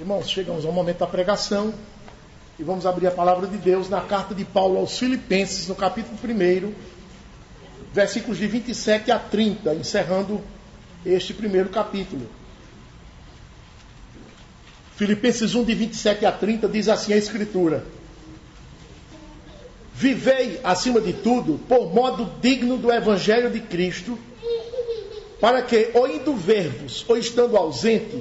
Irmãos, chegamos ao momento da pregação e vamos abrir a palavra de Deus na carta de Paulo aos Filipenses, no capítulo 1, versículos de 27 a 30, encerrando este primeiro capítulo. Filipenses 1, de 27 a 30, diz assim a Escritura: Vivei, acima de tudo, por modo digno do Evangelho de Cristo, para que, ou indo ver-vos, ou estando ausente,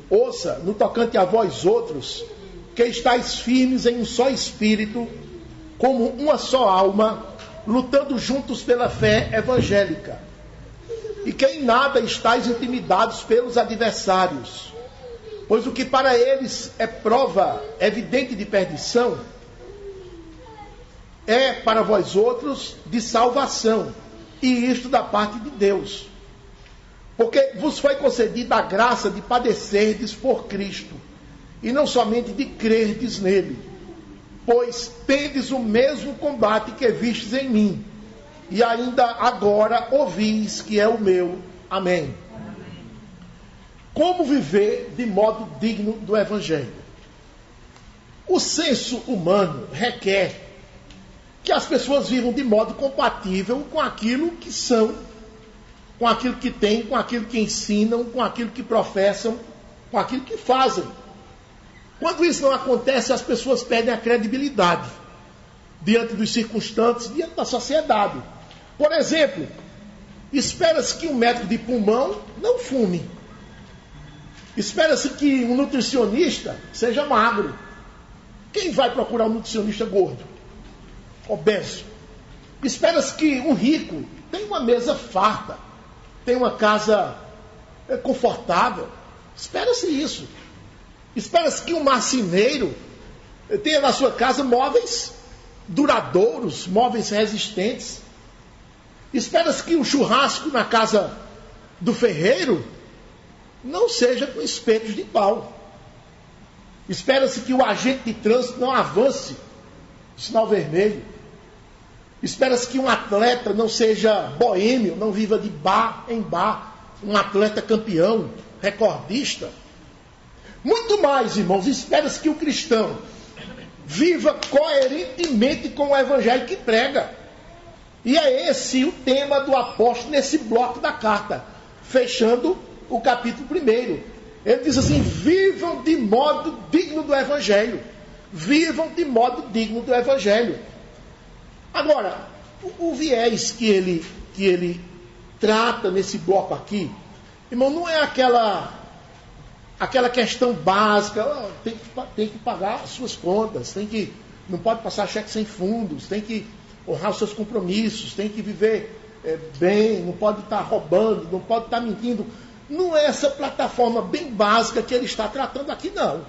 ouça, no tocante a vós outros, que estáis firmes em um só espírito, como uma só alma, lutando juntos pela fé evangélica, e que em nada estáis intimidados pelos adversários, pois o que para eles é prova evidente de perdição, é para vós outros de salvação, e isto da parte de Deus. Porque vos foi concedida a graça de padecerdes por Cristo, e não somente de crerdes nele, pois tendes o mesmo combate que vistes em mim, e ainda agora ouvis que é o meu. Amém. Como viver de modo digno do Evangelho? O senso humano requer que as pessoas vivam de modo compatível com aquilo que são, com aquilo que têm, com aquilo que ensinam, com aquilo que professam, com aquilo que fazem. Quando isso não acontece, as pessoas perdem a credibilidade diante dos circunstantes, diante da sociedade. Por exemplo, espera-se que um médico de pulmão não fume. Espera-se que um nutricionista seja magro. Quem vai procurar um nutricionista gordo, obeso? Espera-se que um rico tenha uma mesa farta, tenha uma casa confortável. Espera-se isso. Espera-se que um marceneiro tenha na sua casa móveis duradouros, móveis resistentes. Espera-se que um churrasco na casa do ferreiro não seja com espetos de pau. Espera-se que o agente de trânsito não avance sinal vermelho. Espera-se que um atleta não seja boêmio, não viva de bar em bar, um atleta campeão, recordista. Muito mais, irmãos, espera-se que o cristão viva coerentemente com o Evangelho que prega. E é esse o tema do apóstolo nesse bloco da carta, fechando o capítulo 1. Ele diz assim: vivam de modo digno do Evangelho. Vivam de modo digno do Evangelho. Agora, o viés que ele trata nesse bloco aqui, irmão, não é aquela questão básica, tem que pagar as suas contas, não pode passar cheque sem fundos, tem que honrar os seus compromissos, tem que viver bem, não pode estar roubando, não pode estar mentindo. Não é essa plataforma bem básica que ele está tratando aqui, não.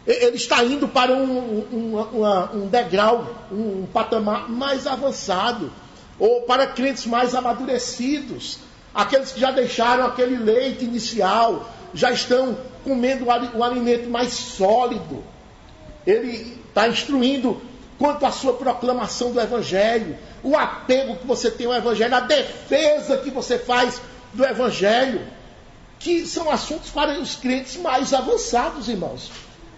Ele está indo para um degrau, um patamar mais avançado, ou para crentes mais amadurecidos, aqueles que já deixaram aquele leite inicial, já estão comendo o alimento mais sólido. Ele está instruindo quanto à sua proclamação do Evangelho, o apego que você tem ao Evangelho, a defesa que você faz do Evangelho, que são assuntos para os crentes mais avançados, irmãos.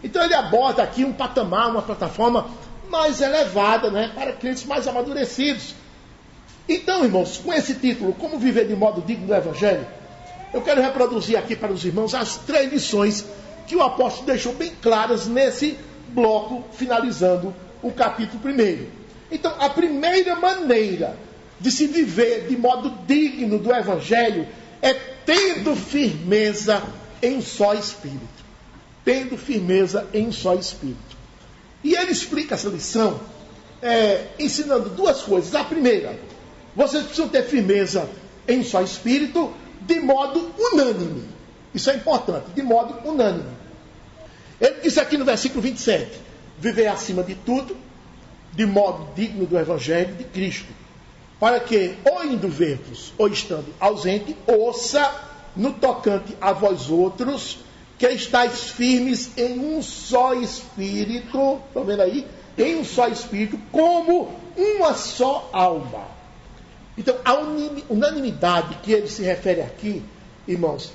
Então ele aborda aqui um patamar, uma plataforma mais elevada, né, para crentes mais amadurecidos. Então, irmãos, com esse título, Como Viver de Modo Digno do Evangelho, eu quero reproduzir aqui para os irmãos as 3 lições que o apóstolo deixou bem claras nesse bloco, finalizando o capítulo 1. Então, a primeira maneira de se viver de modo digno do Evangelho é tendo firmeza em um só Espírito. Tendo firmeza em um só Espírito. E ele explica essa lição ensinando 2 coisas. A primeira, vocês precisam ter firmeza em um só Espírito, de modo unânime. Isso é importante, de modo unânime. Ele disse aqui no versículo 27, viver acima de tudo, de modo digno do Evangelho de Cristo, para que, ou indo ver-vos, ou estando ausente, ouça no tocante a vós outros, que estáis firmes em um só Espírito, estão vendo aí? Em um só Espírito, como uma só alma. Então, a unanimidade que ele se refere aqui, irmãos,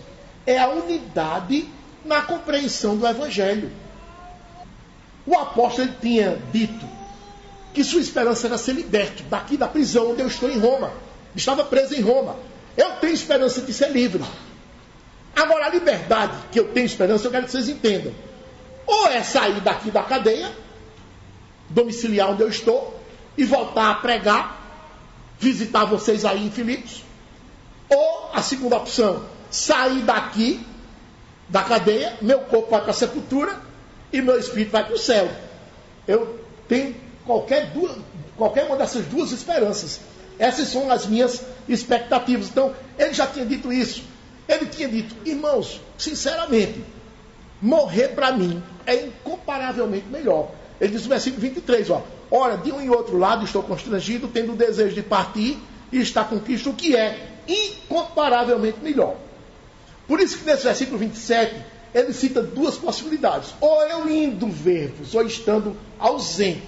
é a unidade na compreensão do Evangelho. O apóstolo ele tinha dito que sua esperança era ser liberto daqui da prisão onde eu estou em Roma. Estava preso em Roma. Eu tenho esperança de ser livre. Agora, a liberdade que eu tenho esperança, eu quero que vocês entendam. Ou é sair daqui da cadeia, domiciliar onde eu estou, e voltar a pregar, visitar vocês aí em Filipos. Ou a segunda opção, sair daqui da cadeia, meu corpo vai para a sepultura e meu espírito vai para o céu. Eu tenho qualquer uma dessas duas esperanças. Essas são as minhas expectativas. Então, ele já tinha dito isso. Ele tinha dito, irmãos, sinceramente, morrer para mim é incomparavelmente melhor. Ele diz no versículo 23, ora, de um e outro lado estou constrangido, tendo o desejo de partir e estar com Cristo, o que é incomparavelmente melhor. Por isso que nesse versículo 27, ele cita duas possibilidades. Ou eu indo ver-vos, ou estando ausente.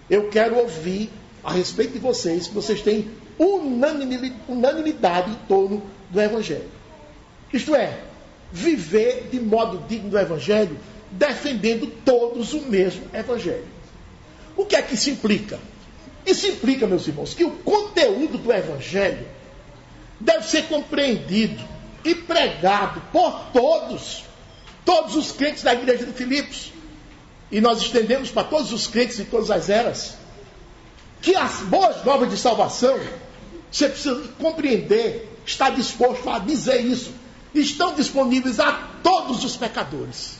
Eu quero ouvir a respeito de vocês, que vocês têm unanimidade em torno do Evangelho. Isto é, viver de modo digno do Evangelho, defendendo todos o mesmo Evangelho. O que é que isso implica? Isso implica, meus irmãos, que o conteúdo do Evangelho deve ser compreendido e pregado por todos os crentes da igreja de Filipos. E nós estendemos para todos os crentes de todas as eras, que as boas novas de salvação, você precisa compreender, está disposto a dizer isso, estão disponíveis a todos os pecadores.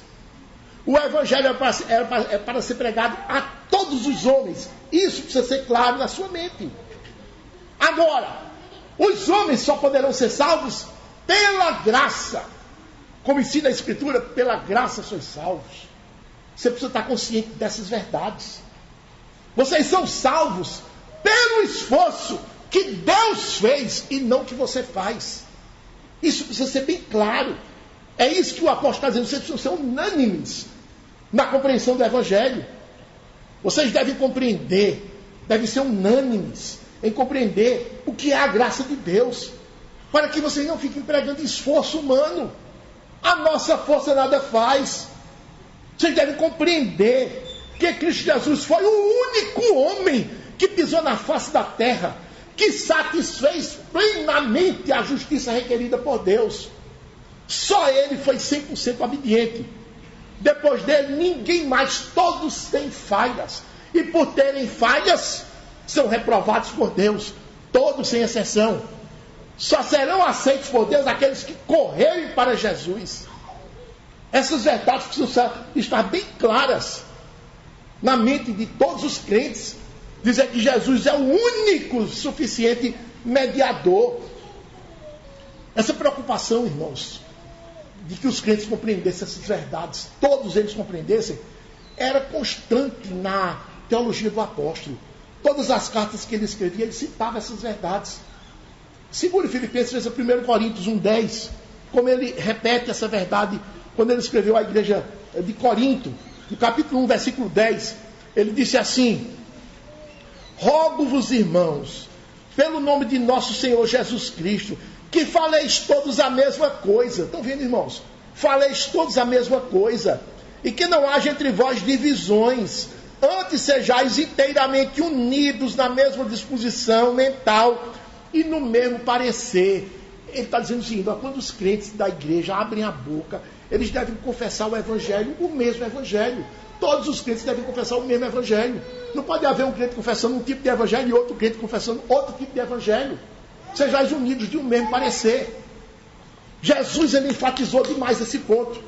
O Evangelho é para ser pregado a todos os homens. Isso precisa ser claro na sua mente. Agora, os homens só poderão ser salvos pela graça. Como ensina a Escritura, pela graça sois salvos. Você precisa estar consciente dessas verdades. Vocês são salvos pelo esforço que Deus fez e não que você faz. Isso precisa ser bem claro. É isso que o apóstolo está dizendo. Vocês precisam ser unânimes na compreensão do Evangelho. Vocês devem compreender, devem ser unânimes em compreender o que é a graça de Deus, para que vocês não fiquem pregando esforço humano. A nossa força nada faz. Vocês devem compreender que Cristo Jesus foi o único homem que pisou na face da terra, que satisfez plenamente a justiça requerida por Deus. Só ele foi 100% obediente. Depois dele, ninguém mais. Todos têm falhas. E por terem falhas, são reprovados por Deus. Todos, sem exceção. Só serão aceitos por Deus aqueles que correrem para Jesus. Essas verdades precisam estar bem claras na mente de todos os crentes. Dizer que Jesus é o único suficiente mediador. Essa preocupação, irmãos, de que os crentes compreendessem essas verdades, todos eles compreendessem, era constante na teologia do apóstolo. Todas as cartas que ele escrevia, ele citava essas verdades. Segure Filipenses, veja 1 Coríntios 1,10, como ele repete essa verdade quando ele escreveu à igreja de Corinto, no capítulo 1, versículo 10, ele disse assim: rogo-vos, irmãos, pelo nome de nosso Senhor Jesus Cristo, que faleis todos a mesma coisa. Estão vendo, irmãos? Faleis todos a mesma coisa. E que não haja entre vós divisões. Antes sejais inteiramente unidos na mesma disposição mental e no mesmo parecer. Ele está dizendo o seguinte: quando os crentes da igreja abrem a boca, eles devem confessar o Evangelho, o mesmo Evangelho. Todos os crentes devem confessar o mesmo Evangelho. Não pode haver um crente confessando um tipo de Evangelho e outro crente confessando outro tipo de Evangelho. Sejais unidos de um mesmo parecer. Jesus, ele enfatizou demais esse ponto.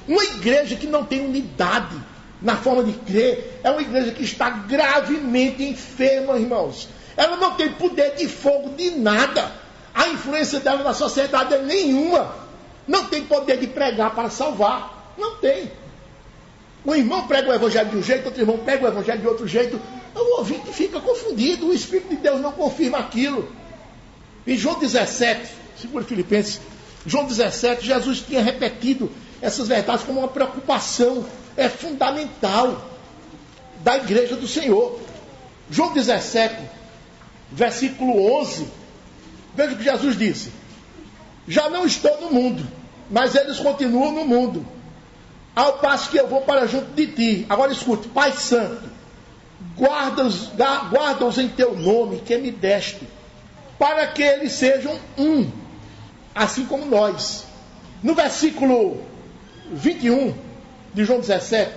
Uma igreja que não tem unidade na forma de crer é uma igreja que está gravemente enferma, irmãos. Ela não tem poder de fogo de nada. A influência dela na sociedade é nenhuma. Não tem poder de pregar para salvar. Não tem. Um irmão prega o Evangelho de um jeito, outro irmão prega o Evangelho de outro jeito. O ouvinte fica confundido. O Espírito de Deus não confirma aquilo. Em João 17, segura Filipenses, João 17, Jesus tinha repetido essas verdades como uma preocupação fundamental da igreja do Senhor. João 17, versículo 11, veja o que Jesus disse: já não estou no mundo, mas eles continuam no mundo, ao passo que eu vou para junto de ti. Agora escute, Pai Santo, guarda-os em teu nome que me deste, para que eles sejam um, assim como nós. No versículo 21 de João 17,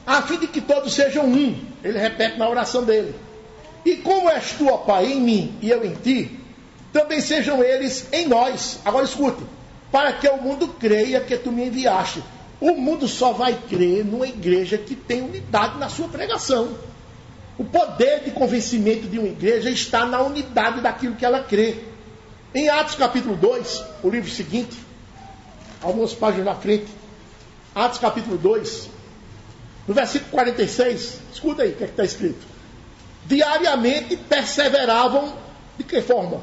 a fim de que todos sejam um, ele repete na oração dele. E como és tu, ó Pai, em mim e eu em ti, também sejam eles em nós. Agora escute, para que o mundo creia que tu me enviaste. O mundo só vai crer numa igreja que tem unidade na sua pregação. O poder de convencimento de uma igreja está na unidade daquilo que ela crê. Em Atos capítulo 2, o livro seguinte, algumas páginas na frente, Atos capítulo 2, no versículo 46, escuta aí o que está escrito. Diariamente perseveravam, de que forma?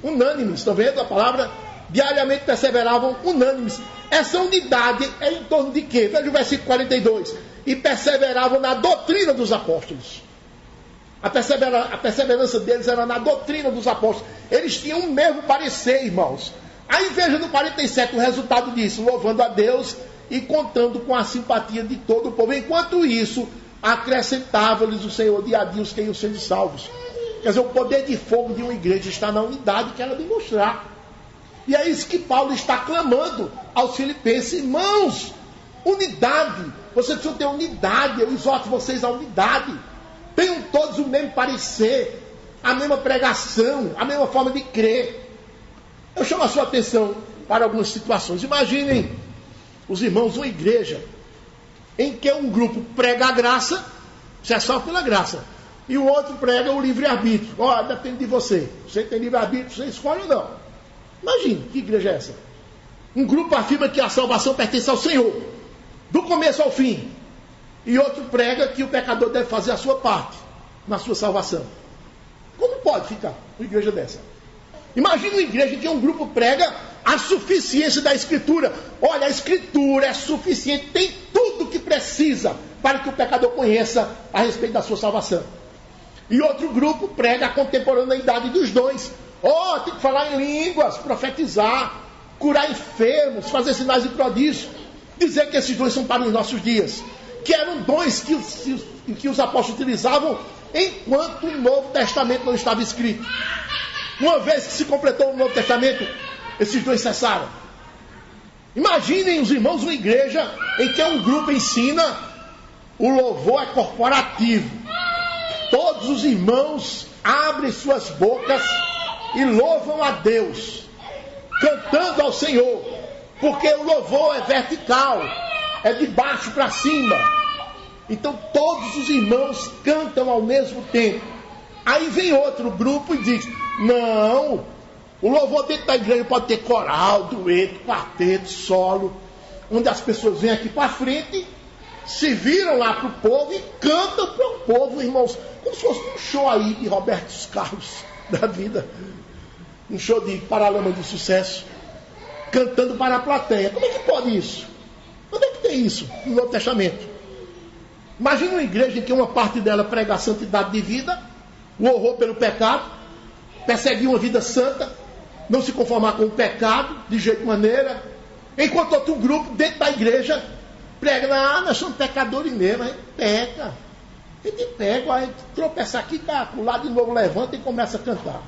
Unânimes, estão vendo a palavra? Diariamente perseveravam unânimes. Essa unidade é em torno de quê? Veja o versículo 42. E perseveravam na doutrina dos apóstolos. A perseverança deles era na doutrina dos apóstolos. Eles tinham o mesmo parecer, irmãos. Aí veja no 47 o resultado disso. Louvando a Deus e contando com a simpatia de todo o povo. Enquanto isso, acrescentava-lhes o Senhor dia a dia os que iam sendo salvos. Quer dizer, o poder de fogo de uma igreja está na unidade que ela demonstrar. E é isso que Paulo está clamando aos filipenses. Irmãos, unidade. Vocês precisam ter unidade. Eu exorto vocês à unidade. Tenham todos o mesmo parecer, a mesma pregação, a mesma forma de crer. Eu chamo a sua atenção para algumas situações. Imaginem os irmãos uma igreja em que um grupo prega a graça, isso é só pela graça, e o outro prega o livre-arbítrio. Ó, depende de você. Você tem livre-arbítrio, você escolhe ou não. Imagine, que igreja é essa? Um grupo afirma que a salvação pertence ao Senhor, do começo ao fim. E outro prega que o pecador deve fazer a sua parte na sua salvação. Como pode ficar uma igreja dessa? Imagine uma igreja em que um grupo prega a suficiência da Escritura. Olha, a Escritura é suficiente, tem tudo o que precisa para que o pecador conheça a respeito da sua salvação. E outro grupo prega a contemporaneidade dos dons. Tem que falar em línguas, profetizar, curar enfermos, fazer sinais e prodígios. Dizer que esses dons são para os nossos dias. Que eram dons que os apóstolos utilizavam enquanto o Novo Testamento não estava escrito. Uma vez que se completou o Novo Testamento, esses dons cessaram. Imaginem os irmãos uma igreja em que um grupo ensina o louvor é corporativo. Todos os irmãos abrem suas bocas e louvam a Deus, cantando ao Senhor, porque o louvor é vertical, é de baixo para cima. Então todos os irmãos cantam ao mesmo tempo. Aí vem outro grupo e diz: não, o louvor dentro da igreja pode ter coral, dueto, quarteto, solo, onde as pessoas vêm aqui para frente, se viram lá para o povo e cantam para o povo, irmãos, como se fosse um show aí de Roberto Carlos da vida, um show de Paralamas de Sucesso, cantando para a plateia. Como é que pode isso? Onde é que tem isso no Novo Testamento? Imagina uma igreja em que uma parte dela prega a santidade de vida, o horror pelo pecado, perseguir uma vida santa, não se conformar com o pecado de jeito maneira, enquanto outro grupo dentro da igreja prega: nós somos pecadores mesmo, a gente peca, a gente tropeça aqui, cai lá, de novo levanta e começa a cantar.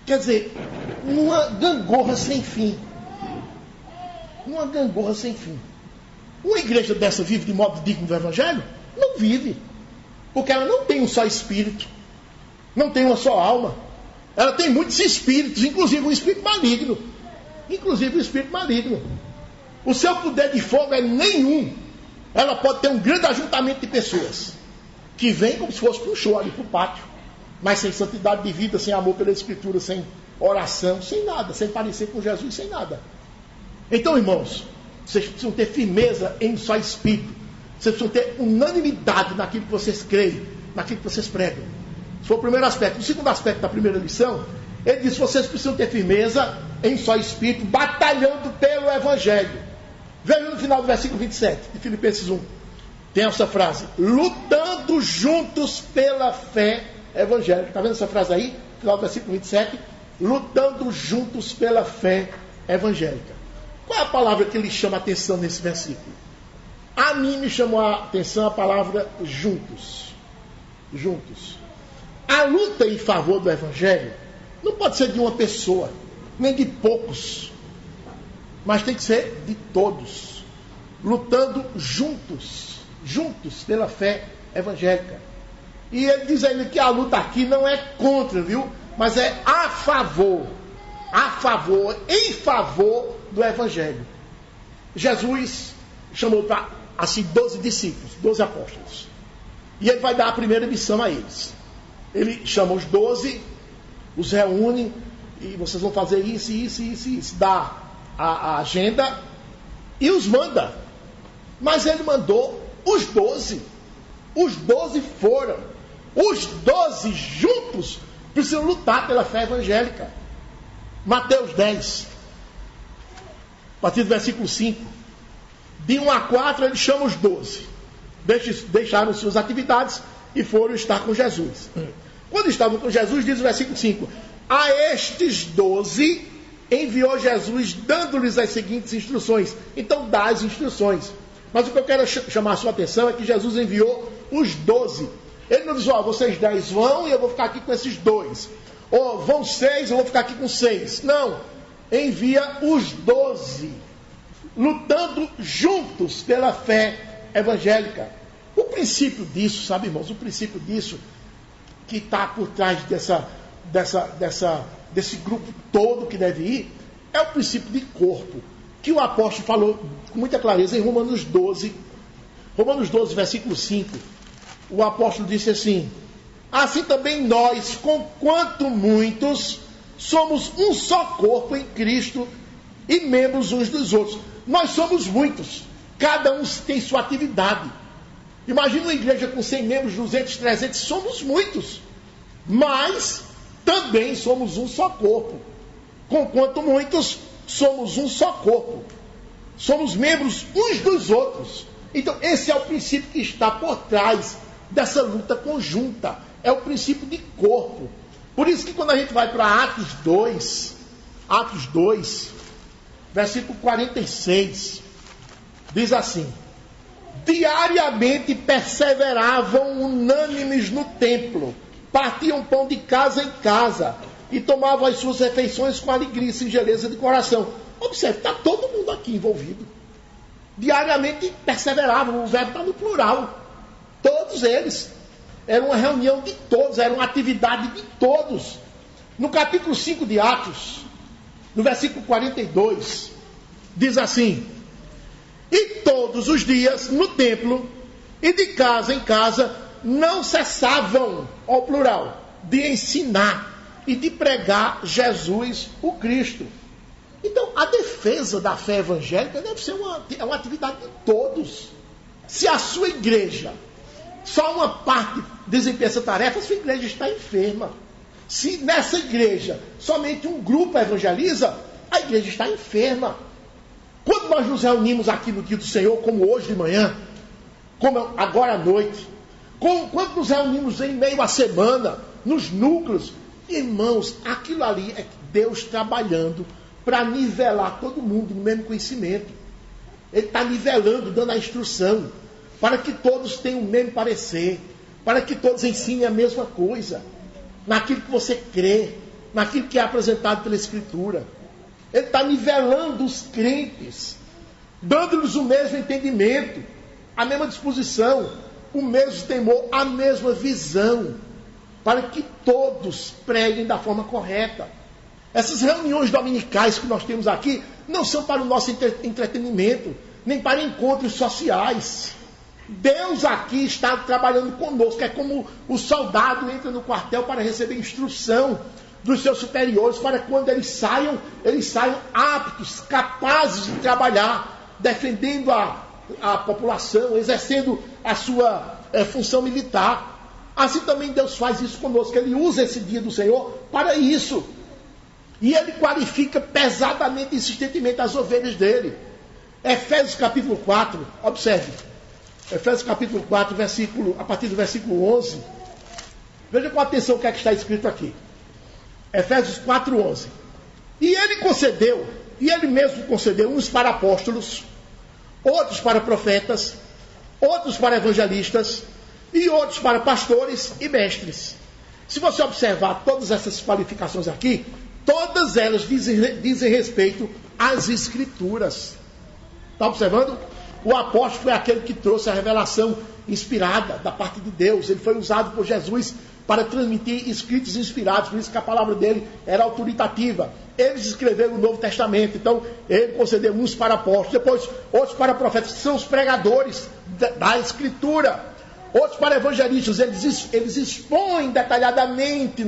Quer dizer, uma gangorra sem fim. Uma gangorra sem fim. Uma igreja dessa vive de modo digno do Evangelho? Não vive. Porque ela não tem um só espírito. Não tem uma só alma. Ela tem muitos espíritos, inclusive um espírito maligno. O seu poder de fogo é nenhum. Ela pode ter um grande ajuntamento de pessoas que vem como se fosse para um show ali para o pátio, mas sem santidade de vida, sem amor pela Escritura, sem oração, sem nada, sem parecer com Jesus, sem nada. Então, irmãos, vocês precisam ter firmeza em só espírito. Vocês precisam ter unanimidade naquilo que vocês creem, naquilo que vocês pregam. Esse foi o primeiro aspecto. O segundo aspecto da primeira lição, ele diz: vocês precisam ter firmeza em só espírito, batalhando pelo Evangelho. Veja no final do versículo 27 de Filipenses 1. Tem essa frase: lutando juntos pela fé evangélica. Está vendo essa frase aí? Final do versículo 27. Lutando juntos pela fé evangélica. Qual é a palavra que lhe chama a atenção nesse versículo? A mim me chamou a atenção a palavra juntos. Juntos. A luta em favor do Evangelho não pode ser de uma pessoa, nem de poucos, mas tem que ser de todos, lutando juntos pela fé evangélica. E ele diz ainda que a luta aqui não é contra, viu? Mas é em favor do Evangelho. Jesus chamou para, assim, 12 discípulos, 12 apóstolos. E ele vai dar a primeira missão a eles. Ele chama os 12, os reúne, e vocês vão fazer isso, dá a agenda, e os manda. Mas ele mandou os 12. Os 12 foram. Os 12 juntos precisam lutar pela fé evangélica. Mateus 10, a partir do versículo 5. De 1 a 4 ele chama os 12. Deixaram suas atividades e foram estar com Jesus. Quando estavam com Jesus, diz o versículo 5: a estes 12 enviou Jesus, dando-lhes as seguintes instruções. Então dá as instruções. Mas o que eu quero chamar a sua atenção é que Jesus enviou os 12. Ele não diz, vocês 10 vão e eu vou ficar aqui com esses 2. Ou vão 6, eu vou ficar aqui com 6. Não. Envia os 12, lutando juntos pela fé evangélica. O princípio disso, sabe, irmãos, o princípio disso que está por trás desse grupo todo que deve ir, é o princípio de corpo, que o apóstolo falou com muita clareza em Romanos 12, versículo 5. O apóstolo disse assim: assim também nós, conquanto muitos, somos um só corpo em Cristo e membros uns dos outros. Nós somos muitos, cada um tem sua atividade. Imagina uma igreja com 100 membros, 200, 300, somos muitos, mas também somos um só corpo. Conquanto muitos, somos um só corpo. Somos membros uns dos outros. Então esse é o princípio que está por trás dessa luta conjunta. É o princípio de corpo. Por isso que quando a gente vai para Atos 2, versículo 46, diz assim: diariamente perseveravam unânimes no templo, partiam pão de casa em casa e tomavam as suas refeições com alegria e singeleza de coração. Observe, está todo mundo aqui envolvido. Diariamente perseveravam, o verbo está no plural. Todos eles. Era uma reunião de todos, era uma atividade de todos. No capítulo 5 de Atos, no versículo 42, diz assim: e todos os dias no templo e de casa em casa não cessavam, ao plural, de ensinar e de pregar Jesus o Cristo. Então, a defesa da fé evangélica deve ser uma atividade de todos. Se a sua igreja, só uma parte desempenha essa tarefa, a sua igreja está enferma. Se nessa igreja somente um grupo evangeliza, a igreja está enferma. Quando nós nos reunimos aqui no dia do Senhor, como hoje de manhã, como agora à noite, quando nos reunimos em meio à semana, nos núcleos, irmãos, aquilo ali é Deus trabalhando para nivelar todo mundo no mesmo conhecimento. Ele está nivelando, dando a instrução, para que todos tenham o mesmo parecer, para que todos ensinem a mesma coisa, naquilo que você crê, naquilo que é apresentado pela Escritura. Ele está nivelando os crentes, dando-lhes o mesmo entendimento, a mesma disposição, o mesmo temor, a mesma visão, para que todos preguem da forma correta. Essas reuniões dominicais que nós temos aqui não são para o nosso entretenimento, nem para encontros sociais. Deus aqui está trabalhando conosco. É como o soldado entra no quartel para receber instrução dos seus superiores, para que quando eles saiam aptos, capazes de trabalhar, defendendo a população, exercendo a sua função militar. Assim também Deus faz isso conosco. Ele usa esse dia do Senhor para isso. E Ele qualifica pesadamente, insistentemente as ovelhas dele. Efésios capítulo 4, observe. Efésios capítulo 4, a partir do versículo 11. Veja com atenção o que é que está escrito aqui. Efésios 4, 11. E Ele concedeu E ele mesmo concedeu uns para apóstolos, outros para profetas, outros para evangelistas e outros para pastores e mestres. Se você observar todas essas qualificações aqui, todas elas dizem respeito às Escrituras. Está observando? O apóstolo foi aquele que trouxe a revelação inspirada da parte de Deus. Ele foi usado por Jesus para transmitir escritos inspirados, por isso que a palavra dele era autoritativa. Eles escreveram o Novo Testamento, então ele concedeu uns para apóstolos, depois outros para profetas, que são os pregadores da Escritura. Outros para evangelistas, eles expõem detalhadamente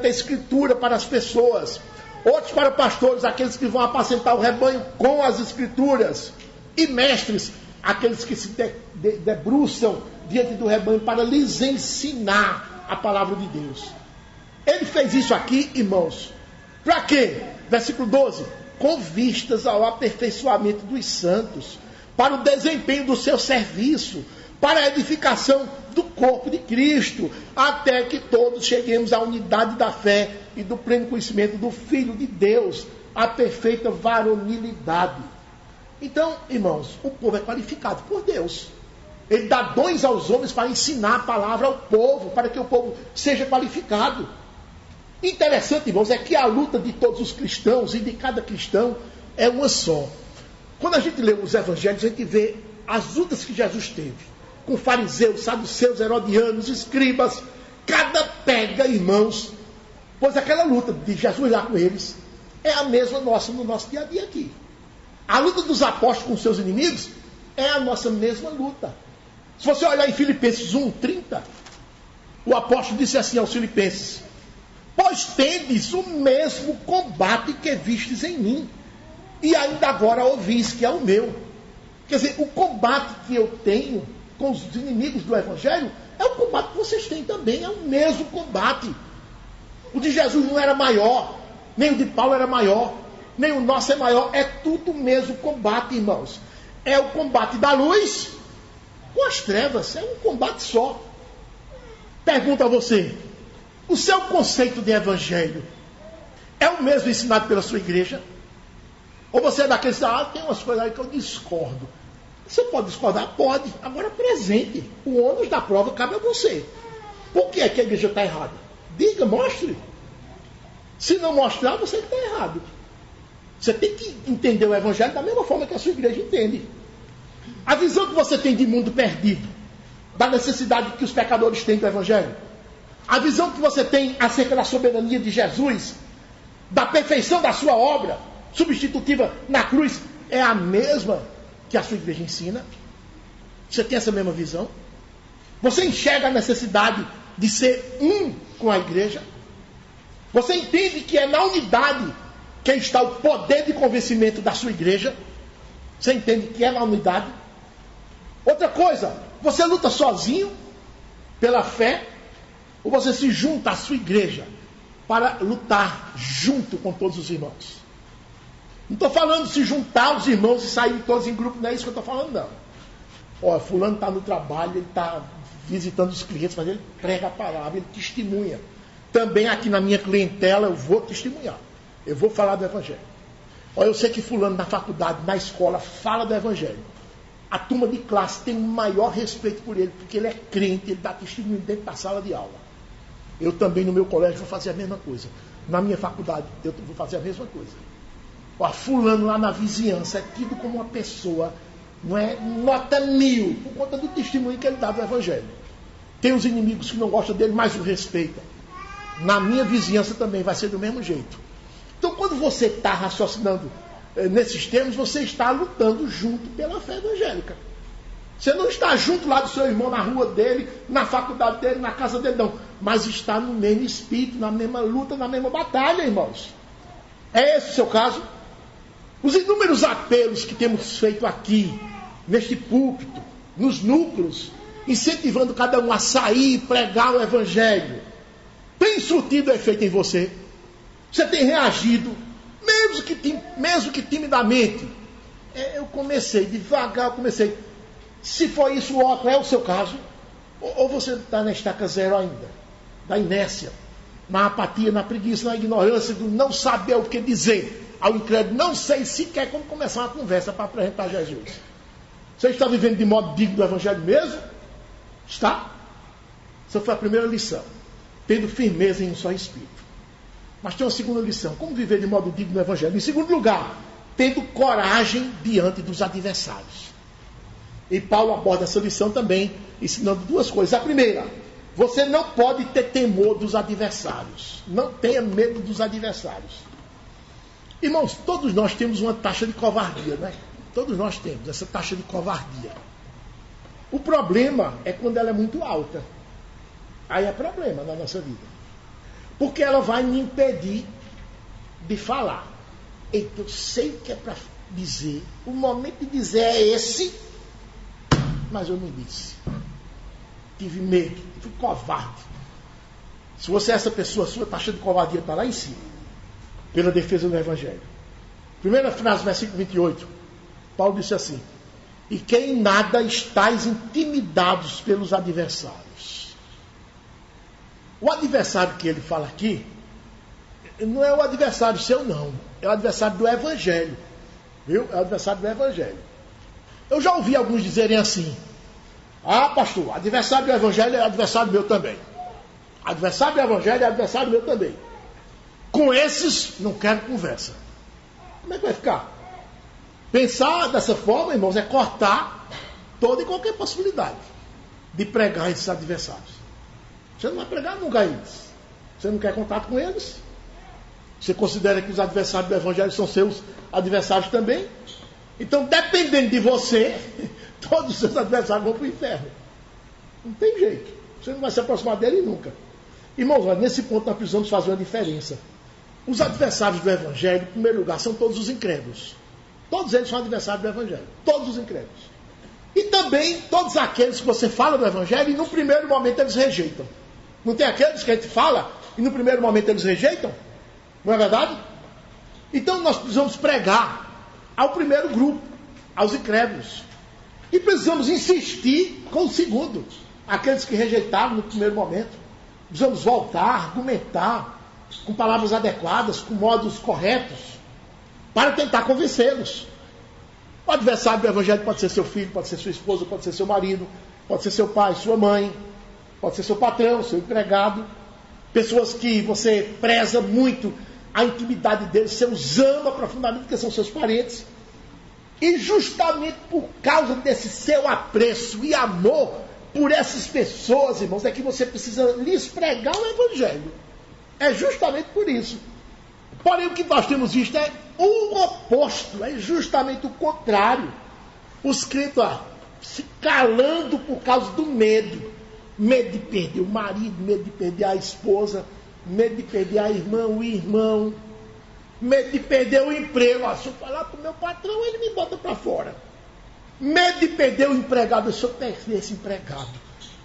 a Escritura para as pessoas. Outros para pastores, aqueles que vão apacentar o rebanho com as Escrituras. E mestres, aqueles que se debruçam diante do rebanho para lhes ensinar a palavra de Deus. Ele fez isso aqui, irmãos. Para quê? Versículo 12. Com vistas ao aperfeiçoamento dos santos, para o desempenho do seu serviço, para a edificação do corpo de Cristo, até que todos cheguemos à unidade da fé e do pleno conhecimento do Filho de Deus, a perfeita varonilidade. Então, irmãos, o povo é qualificado por Deus. Ele dá dons aos homens para ensinar a palavra ao povo, para que o povo seja qualificado. Interessante, irmãos, é que a luta de todos os cristãos e de cada cristão é uma só. Quando a gente lê os evangelhos, a gente vê as lutas que Jesus teve com fariseus, saduceus, herodianos, escribas. Cada pega, irmãos, pois aquela luta de Jesus lá com eles é a mesma nossa no nosso dia a dia aqui. A luta dos apóstolos com seus inimigos é a nossa mesma luta. Se você olhar em Filipenses 1:30, o apóstolo disse assim aos filipenses: pois tendes o mesmo combate que vistes em mim, e ainda agora ouvis que é o meu. Quer dizer, o combate que eu tenho com os inimigos do Evangelho é o combate que vocês têm também, é o mesmo combate. O de Jesus não era maior, nem o de Paulo era maior, nem o nosso é maior, é tudo o mesmo combate, irmãos. É o combate da luz com as trevas, é um combate só. Pergunta a você, o seu conceito de evangelho é o mesmo ensinado pela sua igreja? Ou você é daqueles que tem umas coisas aí que eu discordo? Você pode discordar? Pode. Agora presente. O ônus da prova cabe a você. Por que é que a igreja está errada? Diga, mostre. Se não mostrar, você está errado. Você tem que entender o evangelho da mesma forma que a sua igreja entende. A visão que você tem de mundo perdido, da necessidade que os pecadores têm do evangelho, a visão que você tem acerca da soberania de Jesus, da perfeição da sua obra substitutiva na cruz, é a mesma que a sua igreja ensina? Você tem essa mesma visão? Você enxerga a necessidade de ser um com a igreja? Você entende que é na unidade que está o poder de convencimento da sua igreja? Você entende que é na unidade? Outra coisa, você luta sozinho pela fé, ou você se junta à sua igreja para lutar junto com todos os irmãos? Não estou falando de se juntar aos irmãos e sair todos em grupo, não é isso que eu estou falando, não. Olha, fulano está no trabalho, ele está visitando os clientes, mas ele prega a palavra, ele testemunha. Também aqui na minha clientela eu vou testemunhar. Eu vou falar do evangelho. Olha, eu sei que fulano na faculdade, na escola, fala do evangelho. A turma de classe tem o maior respeito por ele, porque ele é crente, ele dá testemunho dentro da sala de aula. Eu também no meu colégio vou fazer a mesma coisa. Na minha faculdade eu vou fazer a mesma coisa. Ó, fulano lá na vizinhança é tido como uma pessoa, não é, nota 1000, por conta do testemunho que ele dá do evangelho. Tem os inimigos que não gostam dele, mas o respeitam. Na minha vizinhança também vai ser do mesmo jeito. Então, quando você está raciocinando nesses termos, você está lutando junto pela fé evangélica. Você não está junto lá do seu irmão, na rua dele, na faculdade dele, na casa dele, não. Mas está no mesmo espírito, na mesma luta, na mesma batalha, irmãos. É esse o seu caso? Os inúmeros apelos que temos feito aqui, neste púlpito, nos núcleos, incentivando cada um a sair e pregar o evangelho, tem surtido efeito em você? Você tem reagido, mesmo que timidamente? Eu comecei, devagar eu comecei. Se for isso, outro é o seu caso, ou você está na estaca zero ainda, da inércia, na apatia, na preguiça, na ignorância, do não saber o que dizer. ao incrédulo, não sei sequer como começar uma conversa para apresentar Jesus. Você está vivendo de modo digno do Evangelho mesmo? Está? Essa foi a primeira lição. Tendo firmeza em um só Espírito. Mas tem uma segunda lição. Como viver de modo digno do Evangelho? Em segundo lugar, tendo coragem diante dos adversários. E Paulo aborda essa lição também, ensinando duas coisas. A primeira, você não pode ter temor dos adversários. Não tenha medo dos adversários. Irmãos, todos nós temos uma taxa de covardia, né? Todos nós temos essa taxa de covardia. O problema é quando ela é muito alta. Aí é problema na nossa vida. Porque ela vai me impedir de falar. Eita, eu sei o que é para dizer. O momento de dizer é esse, mas eu não disse. Tive medo, fui covarde. Se você é essa pessoa, a sua taxa de covardia está lá em cima. Pela defesa do Evangelho. Primeira frase, versículo 28. Paulo disse assim: e que em nada estáis intimidados pelos adversários. O adversário que ele fala aqui, não é o adversário seu não, é o adversário do Evangelho. Viu? É o adversário do Evangelho. Eu já ouvi alguns dizerem assim: ah, pastor, adversário do Evangelho é adversário meu também. Adversário do Evangelho é adversário meu também. Com esses, não quero conversa. Como é que vai ficar? Pensar dessa forma, irmãos, é cortar toda e qualquer possibilidade de pregar esses adversários. Você não vai pregar nunca eles. Você não quer contato com eles. Você considera que os adversários do Evangelho são seus adversários também. Então, dependendo de você, todos os seus adversários vão para o inferno. Não tem jeito. Você não vai se aproximar dele nunca. Irmãos, olha, nesse ponto nós precisamos fazer uma diferença. Os adversários do Evangelho, em primeiro lugar, são todos os incrédulos. Todos eles são adversários do Evangelho. Todos os incrédulos. E também todos aqueles que você fala do Evangelho e no primeiro momento eles rejeitam. Não tem aqueles que a gente fala e no primeiro momento eles rejeitam? Não é verdade? Então nós precisamos pregar ao primeiro grupo, aos incrédulos. E precisamos insistir com o segundo, aqueles que rejeitaram no primeiro momento. Precisamos voltar, argumentar com palavras adequadas, com modos corretos, para tentar convencê-los. O adversário do Evangelho pode ser seu filho, pode ser sua esposa, pode ser seu marido, pode ser seu pai, sua mãe, pode ser seu patrão, seu empregado, pessoas que você preza muito a intimidade deles, você os ama profundamente, porque são seus parentes. E justamente por causa desse seu apreço e amor por essas pessoas, irmãos, é que você precisa lhes pregar o Evangelho. É justamente por isso. Porém, o que nós temos visto é o oposto, é justamente o contrário. Os crentes se calando por causa do medo. Medo de perder o marido, medo de perder a esposa, medo de perder a irmã, o irmão, medo de perder o emprego. Se eu falar para o meu patrão, ele me bota para fora. Medo de perder o empregado. Se eu perder esse empregado,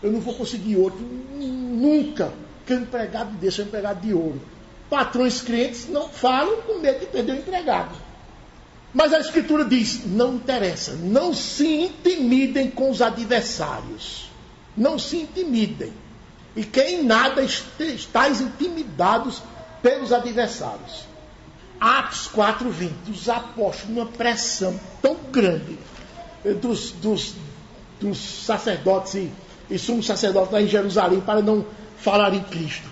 eu não vou conseguir outro nunca. Porque o empregado desse é um empregado de ouro. Patrões crentes não falam com medo de perder o empregado. Mas a Escritura diz, não interessa, não se intimidem com os adversários. Não se intimidem. E que em nada estáis intimidados pelos adversários. Atos 4:20, os apóstolos, uma pressão tão grande dos sacerdotes e sumos sacerdotes lá em Jerusalém para não falar em Cristo.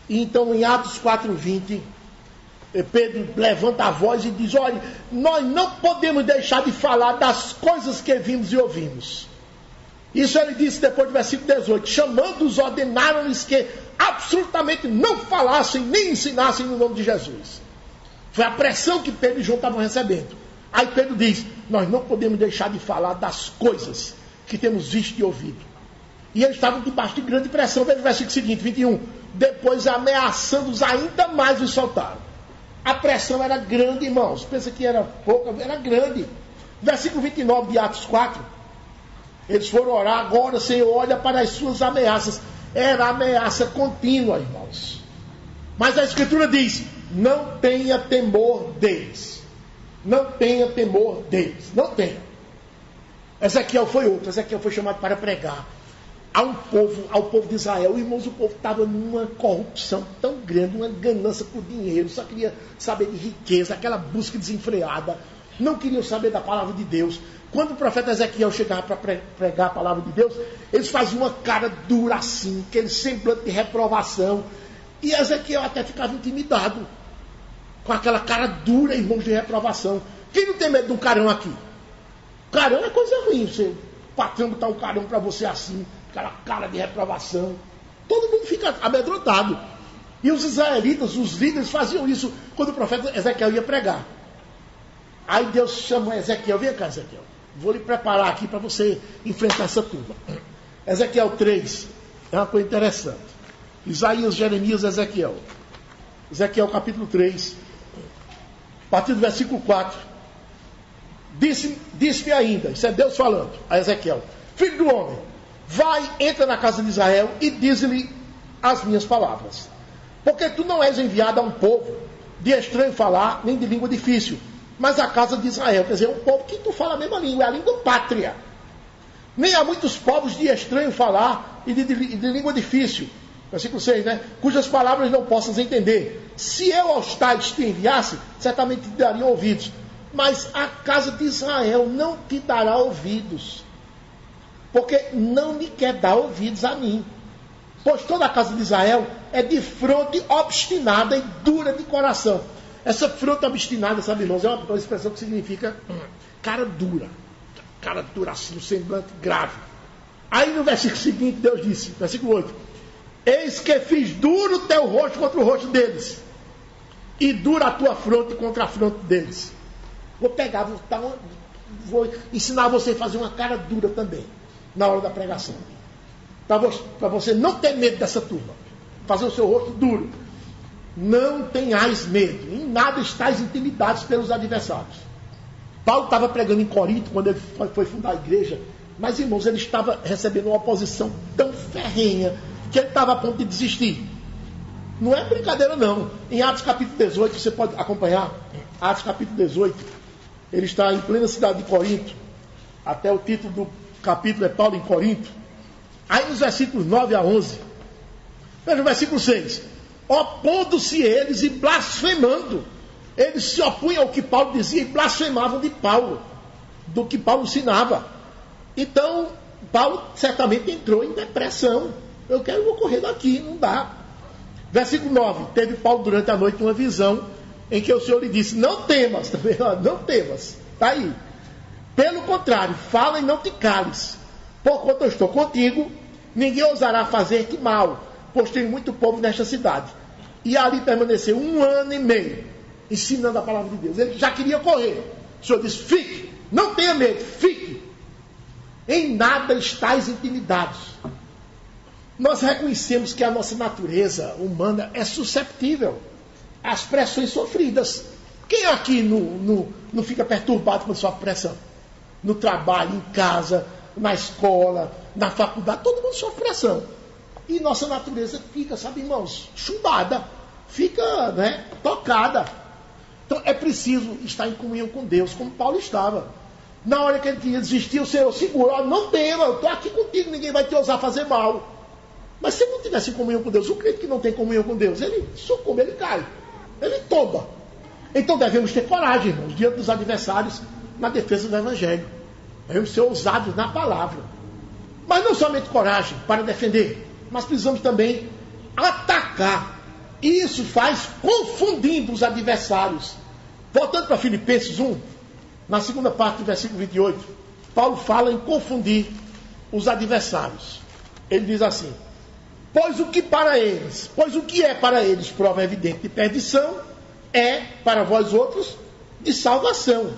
E então em Atos 4:20, Pedro levanta a voz e diz, olha, nós não podemos deixar de falar das coisas que vimos e ouvimos. Isso ele disse depois do versículo 18, chamando-os, ordenaram-lhes que absolutamente não falassem nem ensinassem no nome de Jesus. Foi a pressão que Pedro e João estavam recebendo. Aí Pedro diz, nós não podemos deixar de falar das coisas que temos visto e ouvido. E eles estavam debaixo de grande pressão. Veja o versículo seguinte, 21. Depois, ameaçando-os ainda mais, os soltaram. A pressão era grande, irmãos. Pensa que era pouca, era grande. Versículo 29 de Atos 4. Eles foram orar, agora, Senhor, olha para as suas ameaças. Era ameaça contínua, irmãos. Mas a Escritura diz, não tenha temor deles. Não tenha temor deles. Não tenha. Ezequiel foi outro. Ezequiel foi chamado para pregar. ao povo de Israel. Irmãos, o povo estava numa corrupção tão grande, uma ganância por dinheiro, só queria saber de riqueza, aquela busca desenfreada, não queriam saber da palavra de Deus. Quando o profeta Ezequiel chegava para pregar a palavra de Deus, eles faziam uma cara dura assim, aquele semblante de reprovação, e Ezequiel até ficava intimidado, com aquela cara dura, irmãos, de reprovação. Quem não tem medo de um carão aqui? Carão é coisa ruim, o patrão botar um carão para você assim, aquela cara de reprovação. Todo mundo fica amedrontado. E os israelitas, os líderes, faziam isso quando o profeta Ezequiel ia pregar. Aí Deus chamou Ezequiel: vem cá, Ezequiel, vou lhe preparar aqui para você enfrentar essa turma. Ezequiel 3 é uma coisa interessante. Isaías, Jeremias, Ezequiel. Ezequiel capítulo 3, a partir do versículo 4. Disse-me ainda, isso é Deus falando a Ezequiel: filho do homem, vai, entra na casa de Israel e diz-lhe as minhas palavras. Porque tu não és enviado a um povo de estranho falar, nem de língua difícil, mas a casa de Israel. Quer dizer, um povo que tu fala a mesma língua, é a língua pátria. Nem há muitos povos de estranho falar e de língua difícil. Versículo 6, né? Cujas palavras não possas entender. Se eu aos tais te enviasse, certamente te dariam ouvidos. Mas a casa de Israel não te dará ouvidos, porque não me quer dar ouvidos a mim. Pois toda a casa de Israel é de fronte obstinada e dura de coração. Essa fronte obstinada, sabe, irmãos, é uma expressão que significa cara dura. Cara dura assim, um semblante grave. Aí no versículo seguinte, Deus disse, versículo 8: eis que fiz duro o teu rosto contra o rosto deles, e dura a tua fronte contra a fronte deles. Vou pegar, vou ensinar você a fazer uma cara dura também, na hora da pregação. Para você não ter medo dessa turma. Fazer o seu rosto duro. Não tenhais medo. Em nada estáis intimidados pelos adversários. Paulo estava pregando em Corinto, quando ele foi fundar a igreja. Mas, irmãos, ele estava recebendo uma oposição tão ferrenha, que ele estava a ponto de desistir. Não é brincadeira, não. Em Atos capítulo 18, você pode acompanhar. Atos capítulo 18. Ele está em plena cidade de Corinto. Até o título do capítulo é Paulo em Corinto. Aí nos versículos 9 a 11. Veja o versículo 6. Opondo-se eles e blasfemando. Eles se opunham ao que Paulo dizia e blasfemavam de Paulo, do que Paulo ensinava. Então, Paulo certamente entrou em depressão. Eu vou correr daqui, não dá. Versículo 9. Teve Paulo durante a noite uma visão em que o Senhor lhe disse: não temas, também, não temas. Está aí. Pelo contrário, fala e não te cales. Porquanto eu estou contigo, ninguém ousará fazer-te mal, pois tem muito povo nesta cidade. E ali permaneceu 1 ano e meio, ensinando a palavra de Deus. Ele já queria correr. O Senhor disse: fique, não tenha medo, fique. Em nada estáis intimidados. Nós reconhecemos que a nossa natureza humana é susceptível às pressões sofridas. Quem aqui não fica perturbado com sua pressão? No trabalho, em casa, na escola, na faculdade, todo mundo sofre pressão. E nossa natureza fica, sabe, irmãos, chumbada, fica, né, tocada. Então é preciso estar em comunhão com Deus, como Paulo estava. Na hora que ele queria desistir, o Senhor segurou: não tema, eu estou aqui contigo, ninguém vai te ousar fazer mal. Mas se ele não tivesse comunhão com Deus, o crente que não tem comunhão com Deus, ele sucumbe, ele cai, ele tomba. Então devemos ter coragem, irmãos, diante dos adversários, na defesa do Evangelho. Devemos ser ousados na palavra. Mas não somente coragem para defender, mas precisamos também atacar. E isso faz confundindo os adversários. Voltando para Filipenses 1, na segunda parte do versículo 28, Paulo fala em confundir os adversários. Ele diz assim: pois o que é para eles prova evidente de perdição, é para vós outros de salvação.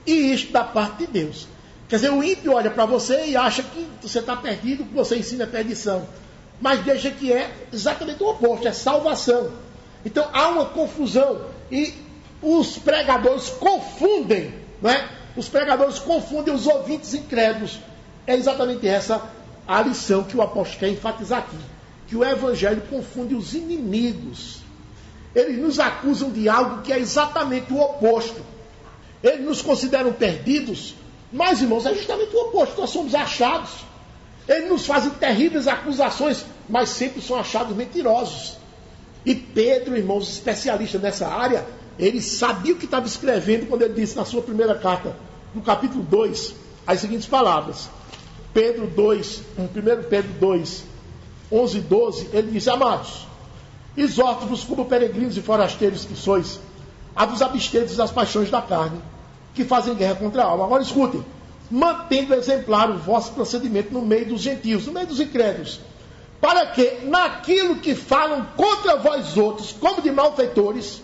E isto da parte de Deus. Quer dizer, o ímpio olha para você e acha que você está perdido, o que você ensina é perdição. Mas deixa que é exatamente o oposto, é salvação. Então há uma confusão e os pregadores confundem, não é? Os pregadores confundem os ouvintes incrédulos. É exatamente essa a lição que o apóstolo quer enfatizar aqui. Que o Evangelho confunde os inimigos. Eles nos acusam de algo que é exatamente o oposto. Eles nos consideram perdidos, mas, irmãos, é justamente o oposto. Nós somos achados. Eles nos fazem terríveis acusações, mas sempre são achados mentirosos. E Pedro, irmãos, especialista nessa área, ele sabia o que estava escrevendo quando ele disse na sua primeira carta, no capítulo 2, as seguintes palavras. 1 Pedro 2, 11 e 12, ele diz: amados, exorto-vos como peregrinos e forasteiros que sois, a vos absterdes das paixões da carne, que fazem guerra contra a alma. Agora escutem: mantendo exemplar o vosso procedimento no meio dos gentios, no meio dos incrédulos, para que, naquilo que falam contra vós outros, como de malfeitores,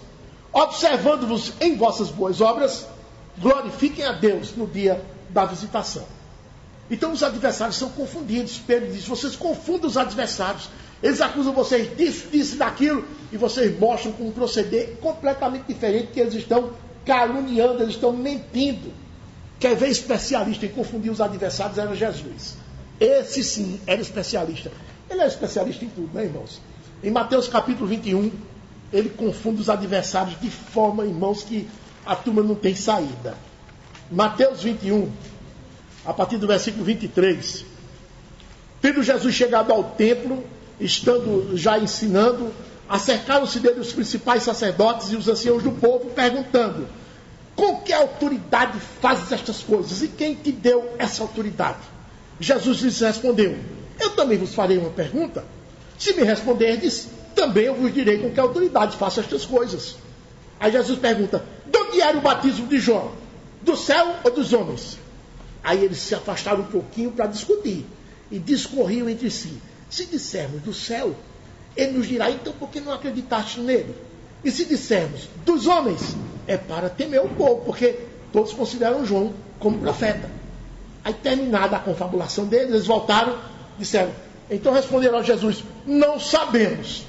observando-vos em vossas boas obras, glorifiquem a Deus no dia da visitação. Então os adversários são confundidos. Pedro diz: vocês confundem os adversários. Eles acusam vocês disso e daquilo, e vocês mostram com um proceder completamente diferente, que eles estão caluniando, eles estão mentindo. Quer ver especialista em confundir os adversários? Era Jesus. Esse sim era especialista. Ele é especialista em tudo, né, irmãos? Em Mateus capítulo 21, ele confunde os adversários de forma, irmãos, que a turma não tem saída. Mateus 21, a partir do versículo 23. Tendo Jesus chegado ao templo, estando já ensinando, acercaram-se dele os principais sacerdotes e os anciãos do povo, perguntando: com que autoridade fazes estas coisas? E quem te deu essa autoridade? Jesus lhes respondeu: eu também vos farei uma pergunta. Se me responderdes, também eu vos direi com que autoridade faço estas coisas. Aí Jesus pergunta: de onde era o batismo de João? Do céu ou dos homens? Aí eles se afastaram um pouquinho para discutir e discorriam entre si: se dissermos do céu, ele nos dirá: então por que não acreditaste nele? E se dissermos dos homens, é para temer o povo, porque todos consideram João como profeta. Aí, terminada a confabulação deles, eles voltaram e disseram: então responderam a Jesus: não sabemos.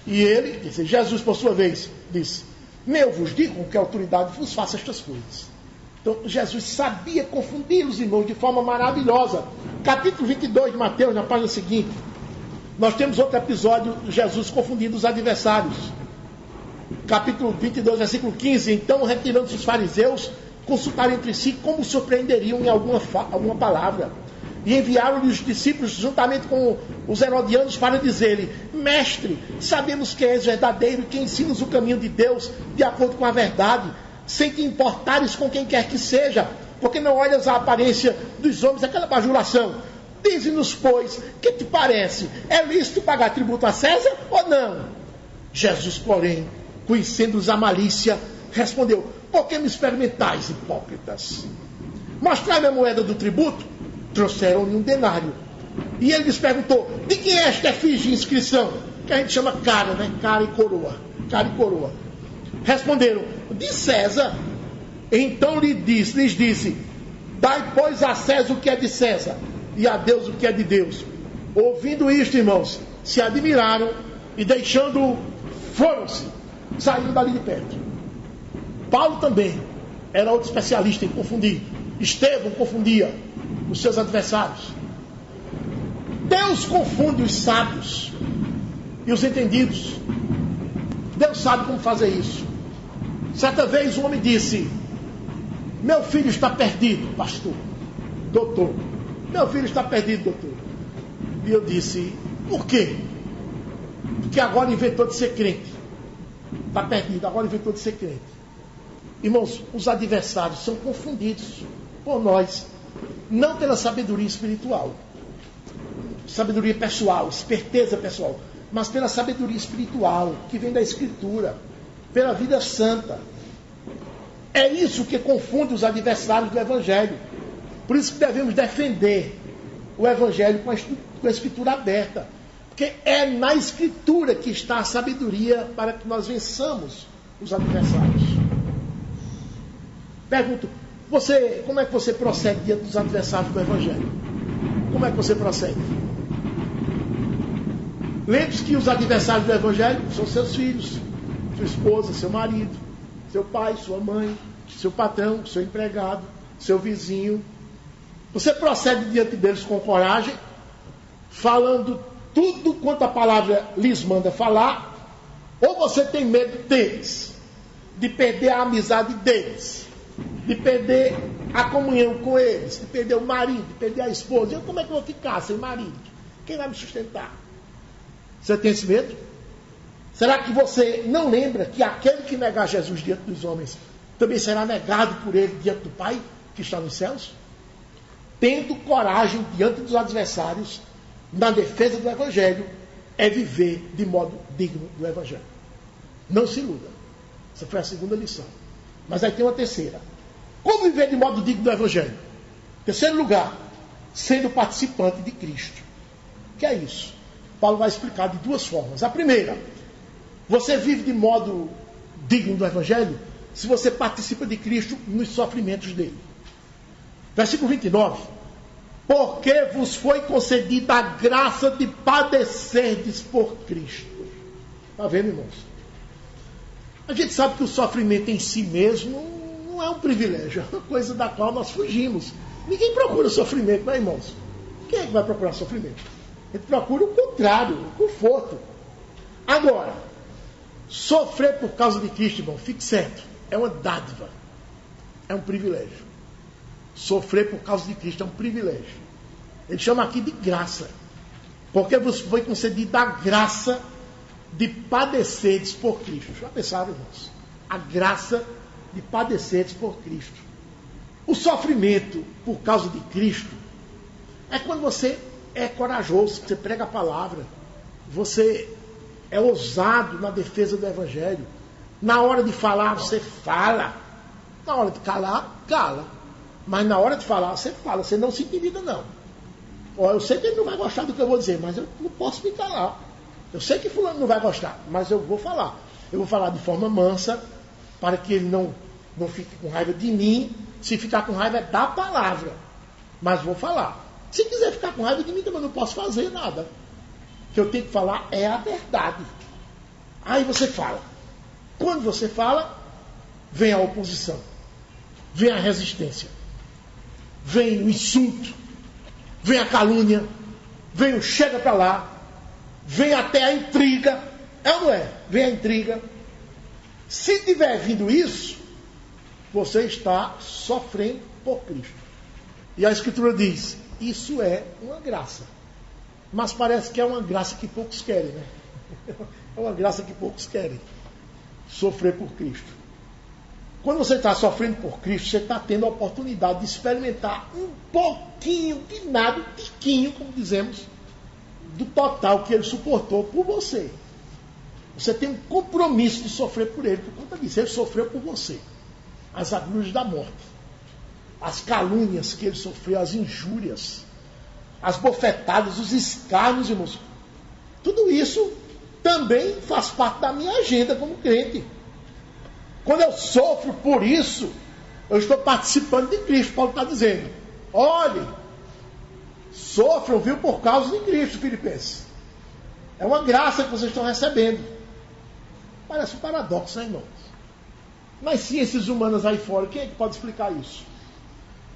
E ele disse, Jesus por sua vez disse: eu vos digo com que autoridade vos faça estas coisas. Então Jesus sabia confundir os irmãos de forma maravilhosa. Capítulo 22 de Mateus, na página seguinte, nós temos outro episódio de Jesus confundindo os adversários. Capítulo 22, versículo 15. Então, retirando-se os fariseus, consultaram entre si como surpreenderiam em alguma palavra. E enviaram-lhe os discípulos juntamente com os herodianos para dizer-lhe: mestre, sabemos que és verdadeiro e que ensinas o caminho de Deus de acordo com a verdade, sem te importares com quem quer que seja, porque não olhas a aparência dos homens, aquela bajulação. Dize-nos, pois, que te parece? É lícito pagar tributo a César ou não? Jesus, porém, conhecendo-os a malícia, respondeu: por que me experimentais, hipócritas? Mostrai-me a moeda do tributo. Trouxeram-lhe um denário. E ele lhes perguntou: de quem é esta efígie inscrição? Que a gente chama cara, né? Cara e coroa. Cara e coroa. Responderam: de César. Então lhes disse: dai, pois, a César o que é de César, e a Deus o que é de Deus. Ouvindo isto, irmãos, se admiraram e, deixando-o, foram-se, saindo dali de perto. Paulo também era outro especialista em confundir. Estevão confundia os seus adversários. Deus confunde os sábios e os entendidos. Deus sabe como fazer isso. Certa vez um homem disse: meu filho está perdido, pastor, doutor. Meu filho está perdido, doutor. E eu disse: por quê? Porque agora inventou de ser crente. Está perdido, agora inventou de ser crente. Irmãos, os adversários são confundidos por nós, não pela sabedoria espiritual, sabedoria pessoal, esperteza pessoal, mas pela sabedoria espiritual, que vem da Escritura, pela vida santa. É isso que confunde os adversários do Evangelho. Por isso que devemos defender o Evangelho com a Escritura aberta, porque é na Escritura que está a sabedoria para que nós vençamos os adversários. Pergunto: como é que você procede diante dos adversários do Evangelho? Como é que você procede? Lembre-se que os adversários do Evangelho são seus filhos, sua esposa, seu marido, seu pai, sua mãe, seu patrão, seu empregado, seu vizinho. Você procede diante deles com coragem, falando tudo quanto a palavra lhes manda falar, ou você tem medo deles, de perder a amizade deles, de perder a comunhão com eles, de perder o marido, de perder a esposa. Eu, como é que eu vou ficar sem marido? Quem vai me sustentar? Você tem esse medo? Será que você não lembra que aquele que negar Jesus diante dos homens também será negado por ele diante do Pai que está nos céus? Tendo coragem diante dos adversários, na defesa do Evangelho, é viver de modo digno do Evangelho. Não se iluda. Essa foi a segunda lição. Mas aí tem uma terceira. Como viver de modo digno do Evangelho? Terceiro lugar, sendo participante de Cristo. O que é isso? Paulo vai explicar de duas formas. A primeira, você vive de modo digno do Evangelho se você participa de Cristo nos sofrimentos dele. Versículo 29. Porque vos foi concedida a graça de padecerdes por Cristo. Está vendo, irmãos? A gente sabe que o sofrimento em si mesmo não é um privilégio, é uma coisa da qual nós fugimos. Ninguém procura sofrimento, não é, irmãos? Quem é que vai procurar sofrimento? A gente procura o contrário, o conforto. Agora, sofrer por causa de Cristo, irmão, fique certo, é uma dádiva, é um privilégio. Sofrer por causa de Cristo é um privilégio. Ele chama aqui de graça, porque vos foi concedida a graça de padeceres por Cristo. Já pensaram, irmãos? A graça de padeceres por Cristo. O sofrimento por causa de Cristo é quando você é corajoso, você prega a palavra, você é ousado na defesa do Evangelho. Na hora de falar, você fala. Na hora de calar, cala. Mas na hora de falar, você fala. Você não se intimida, não. Ó, eu sei que ele não vai gostar do que eu vou dizer, mas eu não posso me calar. Eu sei que fulano não vai gostar, mas eu vou falar. Eu vou falar de forma mansa, para que ele não fique com raiva de mim. Se ficar com raiva é da palavra. Mas vou falar. Se quiser ficar com raiva de mim, também não posso fazer nada. O que eu tenho que falar é a verdade. Aí você fala. Quando você fala, vem a oposição. Vem a resistência. Vem o insulto. Vem a calúnia. Vem o chega para lá. Vem até a intriga. É ou não é? Vem a intriga. Se tiver vindo isso, você está sofrendo por Cristo. E a Escritura diz, isso é uma graça. Mas parece que é uma graça que poucos querem, né? É uma graça que poucos querem. Sofrer por Cristo. Quando você está sofrendo por Cristo, você está tendo a oportunidade de experimentar um pouquinho de nada, um tiquinho, como dizemos, do total que ele suportou por você. Você tem um compromisso de sofrer por ele, por conta disso. Ele sofreu por você. As agruras da morte, as calúnias que ele sofreu, as injúrias, as bofetadas, os escárnios, irmãos. Tudo isso também faz parte da minha agenda como crente. Quando eu sofro por isso, eu estou participando de Cristo. Paulo está dizendo, olhe, sofram, viu, por causa de Cristo, Filipenses. É uma graça que vocês estão recebendo. Parece um paradoxo, né, irmãos? Nas ciências humanas aí fora, quem é que pode explicar isso?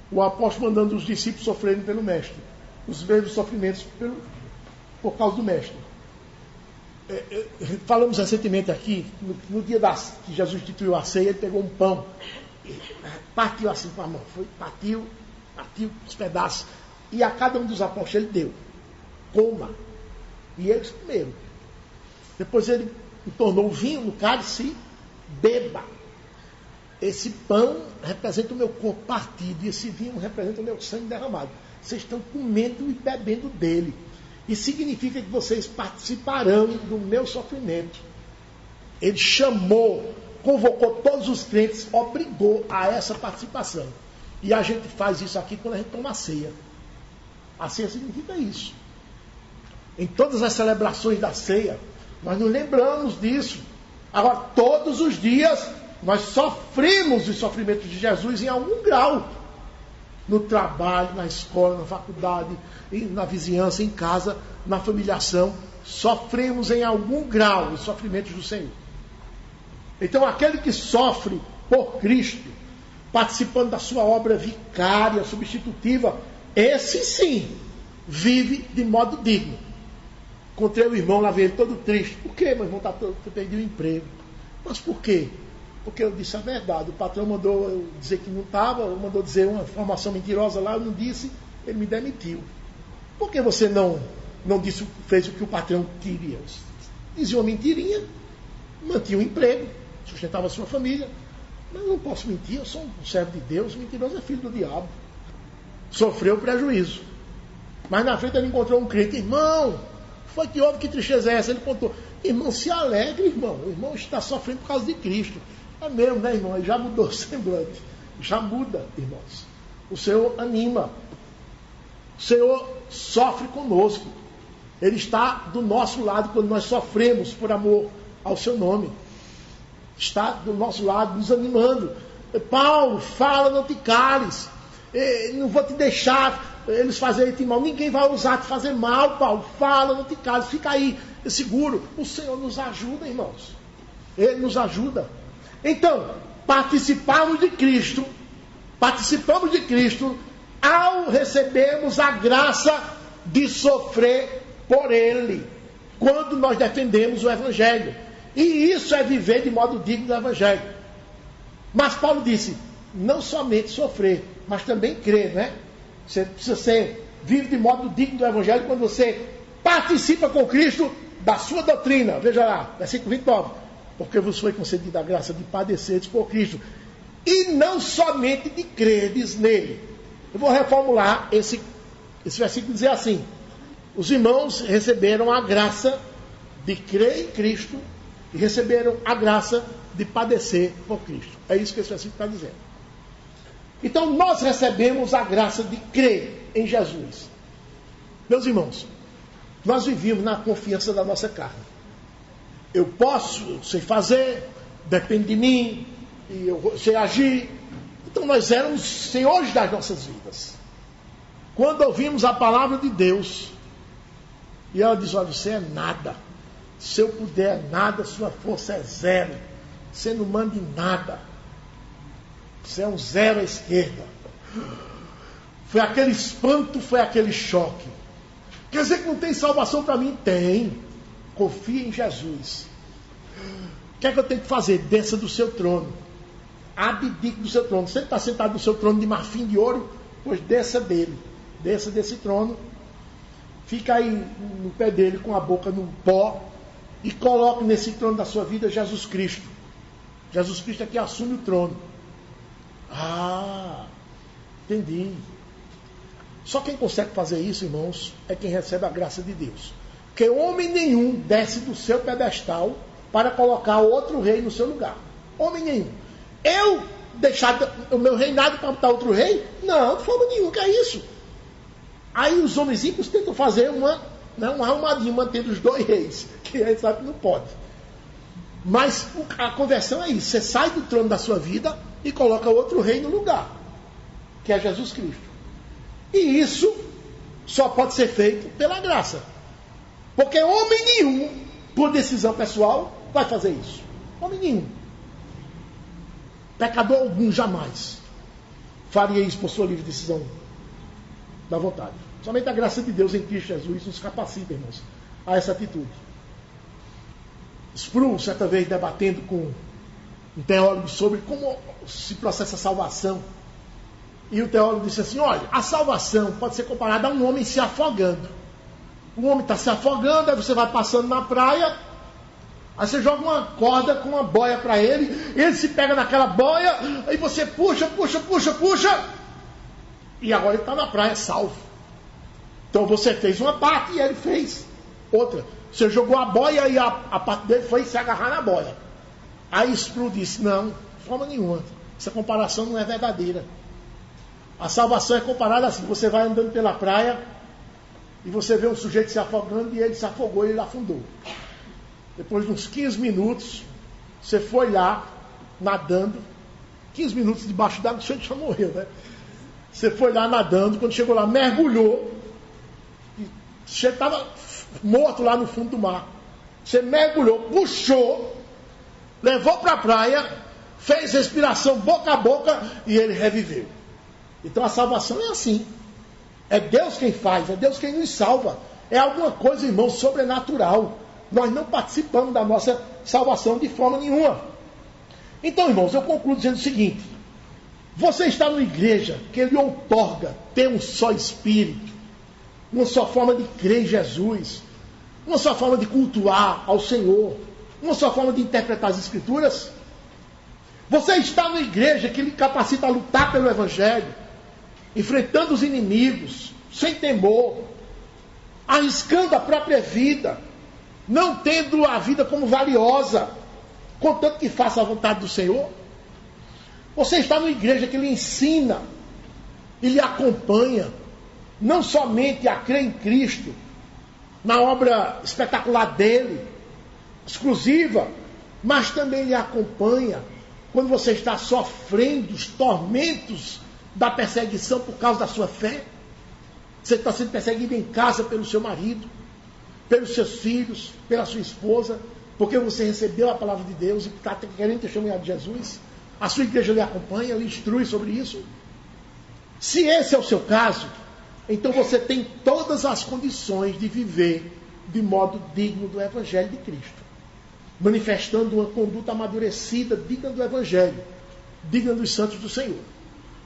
O apóstolo mandando os discípulos sofrerem pelo Mestre. Os mesmos sofrimentos por causa do Mestre. Falamos recentemente aqui, no dia que Jesus instituiu a ceia, ele pegou um pão, partiu assim com a mão, partiu os pedaços, e a cada um dos apóstolos ele deu. Coma. E eles comeram. Depois ele tornou o vinho no cálice, beba. Esse pão representa o meu corpo partido, e esse vinho representa o meu sangue derramado. Vocês estão comendo e bebendo dele. E significa que vocês participarão do meu sofrimento. Ele chamou, convocou todos os crentes, obrigou a essa participação. E a gente faz isso aqui quando a gente toma a ceia. A ceia significa isso. Em todas as celebrações da ceia, nós nos lembramos disso. Agora, todos os dias, nós sofremos os sofrimentos de Jesus em algum grau. No trabalho, na escola, na faculdade, na vizinhança, em casa, na familiação. Sofremos em algum grau os sofrimentos do Senhor. Então, aquele que sofre por Cristo, participando da sua obra vicária, substitutiva, esse sim, vive de modo digno. Encontrei o irmão lá, vi ele todo triste. Por quê, meu irmão? Perdi o emprego. Mas por quê? Porque eu disse a verdade. O patrão mandou eu dizer que não estava, mandou dizer uma informação mentirosa lá, eu não disse, ele me demitiu. Por que você não disse, fez o que o patrão queria? Dizia uma mentirinha, mantinha o emprego, sustentava a sua família. Mas eu não posso mentir, eu sou um servo de Deus, mentiroso é filho do diabo. Sofreu prejuízo. Mas na frente ele encontrou um crente. Irmão, foi que houve, que tristeza é essa? Ele contou. Irmão, se alegre, irmão. O irmão está sofrendo por causa de Cristo. É mesmo, né, irmão? Ele já mudou o semblante. Já muda, irmãos. O Senhor anima. O Senhor sofre conosco. Ele está do nosso lado quando nós sofremos por amor ao seu nome. Está do nosso lado, nos animando. Paulo, fala, não te cales. Não vou te deixar eles fazerem mal. Ninguém vai usar te fazer mal, Paulo. Fala, não te cales. Fica aí, seguro. O Senhor nos ajuda, irmãos. Ele nos ajuda. Então, participamos de Cristo ao recebermos a graça de sofrer por Ele, quando nós defendemos o Evangelho. E isso é viver de modo digno do Evangelho. Mas Paulo disse, não somente sofrer, mas também crer, né? Você precisa vive de modo digno do Evangelho quando você participa com Cristo da sua doutrina. Veja lá, versículo 29. Porque vos foi concedida a graça de padecerdes por Cristo. E não somente de crerdes nele. Eu vou reformular esse versículo e dizer assim. Os irmãos receberam a graça de crer em Cristo e receberam a graça de padecer por Cristo. É isso que esse versículo está dizendo. Então nós recebemos a graça de crer em Jesus. Meus irmãos, nós vivemos na confiança da nossa carne. Eu posso, sei fazer, depende de mim, e eu sei agir. Então nós éramos senhores das nossas vidas. Quando ouvimos a palavra de Deus, e ela diz, olha, você é nada. Se eu puder é nada, sua força é zero. Você não manda em nada. Você é um zero à esquerda. Foi aquele espanto, foi aquele choque. Quer dizer que não tem salvação para mim? Tem. Confie em Jesus. O que é que eu tenho que fazer? Desça do seu trono. Abdique do seu trono. Você está sentado no seu trono de marfim de ouro? Pois desça dele. Desça desse trono. Fica aí no pé dele com a boca no pó. E coloque nesse trono da sua vida Jesus Cristo. Jesus Cristo é que assume o trono. Ah, entendi. Só quem consegue fazer isso, irmãos, é quem recebe a graça de Deus. Porque homem nenhum desce do seu pedestal para colocar outro rei no seu lugar. Homem nenhum. Eu deixar o meu reinado para botar outro rei? Não, de forma nenhuma, que é isso? Aí os homens ímpios tentam fazer um arrumadinho, mantendo os dois reis, que a gente sabe que não pode. Mas a conversão é isso. Você sai do trono da sua vida e coloca outro rei no lugar, que é Jesus Cristo. E isso só pode ser feito pela graça. Porque homem nenhum, por decisão pessoal, vai fazer isso. Homem nenhum. Pecador algum jamais faria isso por sua livre decisão da vontade. Somente a graça de Deus em Cristo Jesus nos capacita, irmãos, a essa atitude. Sproul, certa vez, debatendo com um teólogo sobre como se processa a salvação. E o teólogo disse assim, olha, a salvação pode ser comparada a um homem se afogando. O homem está se afogando, aí você vai passando na praia, aí você joga uma corda com uma boia para ele, ele se pega naquela boia, aí você puxa, e agora ele está na praia, salvo. Então você fez uma parte e ele fez outra. Você jogou a boia e a parte dele foi se agarrar na boia. Aí Sproul disse, não, de forma nenhuma, essa comparação não é verdadeira. A salvação é comparada assim, você vai andando pela praia e você vê um sujeito se afogando e ele se afogou e ele afundou. Depois de uns 15 minutos, você foi lá, nadando, 15 minutos debaixo d'água, o sujeito já morreu, né? Você foi lá nadando, quando chegou lá, mergulhou, você estava morto lá no fundo do mar. Você mergulhou, puxou, levou para a praia, fez respiração boca a boca e ele reviveu. Então a salvação é assim. É Deus quem faz, é Deus quem nos salva. É alguma coisa, irmão, sobrenatural. Nós não participamos da nossa salvação de forma nenhuma. Então, irmãos, eu concluo dizendo o seguinte: você está numa igreja que ele outorga ter um só Espírito, uma só forma de crer em Jesus, uma só forma de cultuar ao Senhor, uma só forma de interpretar as Escrituras? Você está numa igreja que lhe capacita a lutar pelo Evangelho, enfrentando os inimigos, sem temor, arriscando a própria vida, não tendo a vida como valiosa, contanto que faça a vontade do Senhor? Você está numa igreja que lhe ensina e lhe acompanha, não somente a crer em Cristo, na obra espetacular dele, exclusiva, mas também lhe acompanha quando você está sofrendo os tormentos da perseguição por causa da sua fé. Você está sendo perseguido em casa pelo seu marido, pelos seus filhos, pela sua esposa, porque você recebeu a palavra de Deus e está querendo testemunhar de Jesus. A sua igreja lhe acompanha, lhe instrui sobre isso. Se esse é o seu caso, então você tem todas as condições de viver de modo digno do Evangelho de Cristo, manifestando uma conduta amadurecida, digna do Evangelho, digna dos santos do Senhor.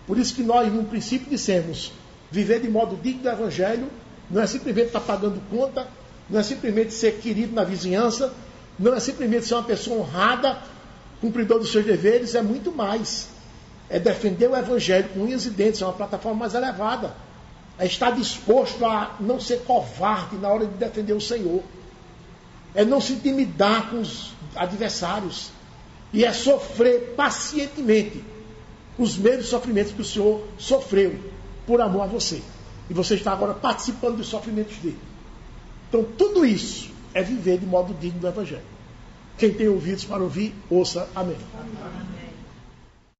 Por isso que nós, no princípio, dissemos: viver de modo digno do Evangelho não é simplesmente estar pagando conta, não é simplesmente ser querido na vizinhança, não é simplesmente ser uma pessoa honrada, cumpridor dos seus deveres, é muito mais. É defender o Evangelho com unhas e dentes, é uma plataforma mais elevada. É estar disposto a não ser covarde na hora de defender o Senhor. É não se intimidar com os adversários. E é sofrer pacientemente os mesmos sofrimentos que o Senhor sofreu por amor a você. E você está agora participando dos sofrimentos dele. Então tudo isso é viver de modo digno do Evangelho. Quem tem ouvidos para ouvir, ouça. Amém.